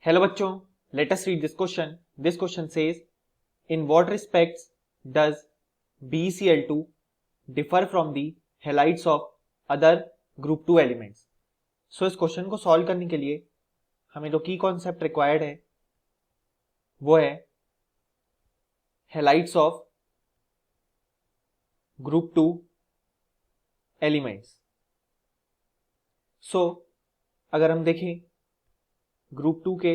Hello बच्चों, let us read this question. This question says, in what respects does BeCl2 differ from the halides of other group 2 elements? So इस question को solve करने के लिए हमें जो की कॉन्सेप्ट रिक्वायर्ड है वो है halides of group 2 elements. So अगर हम देखें ग्रुप 2 के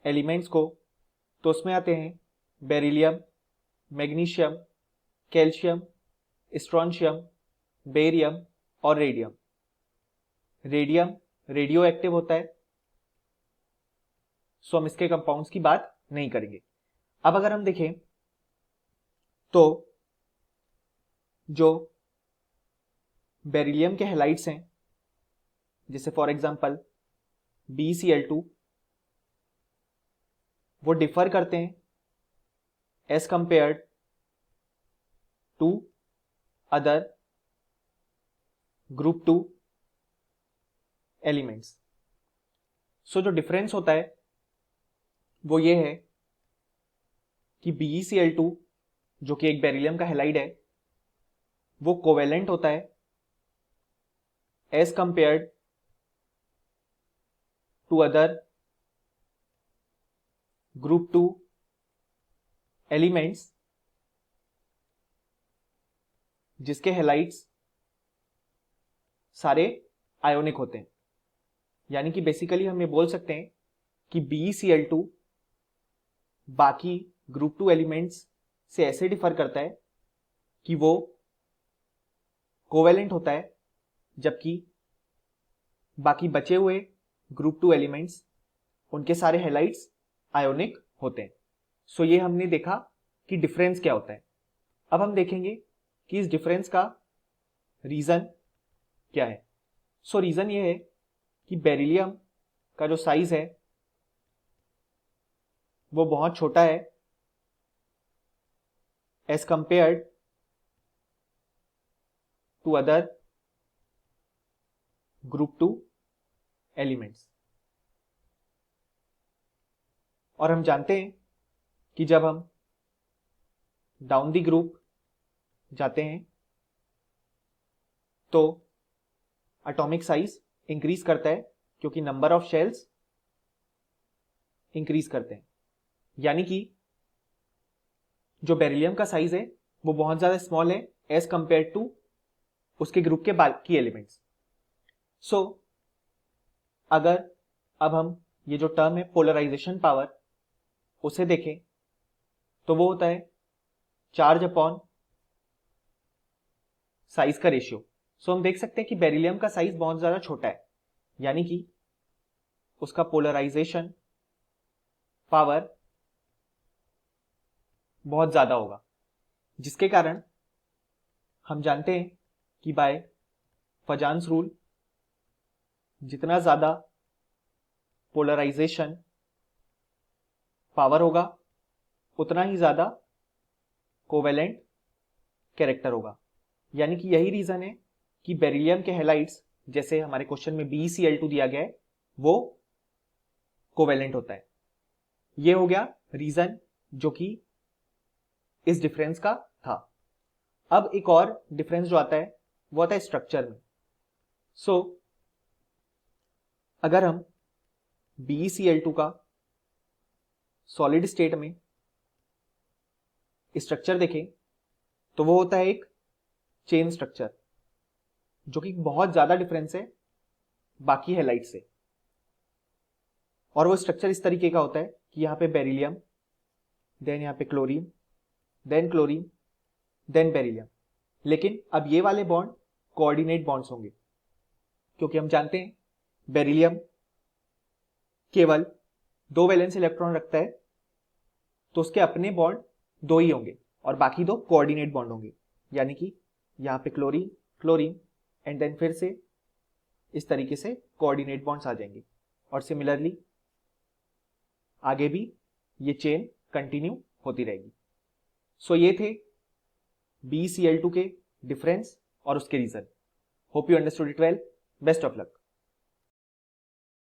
एलिमेंट्स को तो उसमें आते हैं beryllium, magnesium, calcium, strontium, barium और रेडियम. रेडियम रेडियो एक्टिव होता है, सो हम इसके कंपाउंड्स की बात नहीं करेंगे. अब अगर हम देखें तो जो बेरिलियम के हैलाइड्स हैं, जैसे फॉर एग्जांपल BeCl2, वो डिफर करते हैं as compared to other group 2 elements. So जो डिफरेंस होता है वो ये है कि BeCl2 जो कि एक बेरिलियम का हैलाइड है वो कोवेलेंट होता है as compared to other group 2 elements जिसके हैलाइड्स सारे आयोनिक होते हैं. यानी कि बेसिकली हम ये बोल सकते हैं कि BeCl2 बाकी ग्रुप 2 एलिमेंट्स से ऐसे डिफर करता है कि वो कोवेलेंट होता है, जबकि बाकी बचे हुए ग्रुप 2 एलिमेंट्स उनके सारे हैलाइड्स आयोनिक होते हैं. सो ये हमने देखा कि डिफरेंस क्या होता है. अब हम देखेंगे कि इस डिफरेंस का रीजन क्या है. सो रीजन ये है कि बेरिलियम का जो साइज है वो बहुत छोटा है as compared to other group 2 elements. और हम जानते हैं कि जब हम डाउन द ग्रुप जाते हैं तो एटॉमिक साइज इंक्रीज करता है क्योंकि नंबर ऑफ शेल्स इंक्रीज करते हैं. यानी कि जो बेरिलियम का साइज है वो बहुत ज्यादा स्मॉल है एज कंपेयर टू उसके ग्रुप के बाकी एलिमेंट्स. सो अगर अब हम ये जो टर्म है पोलराइजेशन पावर उसे देखें तो वो होता है चार्ज अपॉन साइज का रेशियो. सो हम देख सकते हैं कि बेरिलियम का साइज बहुत ज्यादा छोटा है, यानी कि उसका पोलराइजेशन पावर बहुत ज्यादा होगा, जिसके कारण हम जानते हैं कि बाय फजान्स रूल जितना ज्यादा पोलराइजेशन पावर होगा उतना ही ज्यादा कोवेलेंट कैरेक्टर होगा. यानी कि यही रीजन है कि बेरिलियम के हैलाइड्स, जैसे हमारे क्वेश्चन में BeCl2 दिया गया है, वो कोवेलेंट होता है. ये हो गया रीजन जो कि इस डिफरेंस का था. अब एक और डिफरेंस जो आता है वो आता है स्ट्रक्चर में. सो अगर हम BeCl2 का सॉलिड स्टेट में स्ट्रक्चर देखें तो वो होता है एक चेन स्ट्रक्चर, जो कि बहुत ज्यादा डिफरेंस है बाकी हैलाइड से. और वो स्ट्रक्चर इस तरीके का होता है कि यहां पे बेरिलियम, देन यहां पे chlorine, then chlorine, then beryllium. लेकिन अब ये वाले बॉन्ड कोऑर्डिनेट बॉन्ड्स होंगे, क्योंकि हम जानते हैं बेरिलियम केवल 2 वैलेंस इलेक्ट्रॉन रखता है, तो उसके अपने बॉन्ड 2 ही होंगे और बाकी 2 कोऑर्डिनेट बॉन्ड होंगे. यानी कि यहां पे क्लोरीन क्लोरीन एंड देन फिर से इस तरीके से कोऑर्डिनेट बॉन्ड्स आ जाएंगे. और सिमिलरली आगे भी ये चेन कंटिन्यू होती रहेगी. सो ये थे BeCl2 के डिफरेंस और उसके reason. Hope you understood it well. Best of luck.